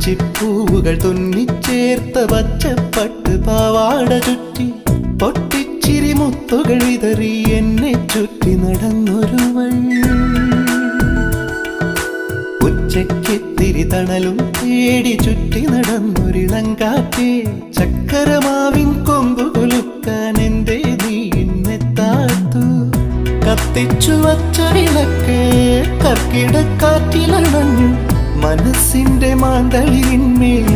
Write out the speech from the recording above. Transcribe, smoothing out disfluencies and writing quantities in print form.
പിച്ചിപ്പൂവുകൾ തുന്നിച്ചേർത്ത പച്ചപ്പട്ട് പാവാട ചുറ്റി പൊട്ടിച്ചിരി മുത്തുകൾ വിതറി എന്നെ ചുറ്റി നടന്നൊരുവൾ. ഉച്ചയ്ക്കെത്തിരി തണലും തേടി ചുറ്റി നടന്നൊരിളങ്കാറ്റേ, ചക്കരമാവിൻ കൊമ്പു കൊലുക്കാൻ എന്റെ നീ എന്നെത്താത്തു. കത്തിച്ചു വച്ച വിളക്ക് കർക്കിടക്കാറ്റിലണഞ്ഞു മനസ്സിന്റെ മാന്തളിന്മേൽ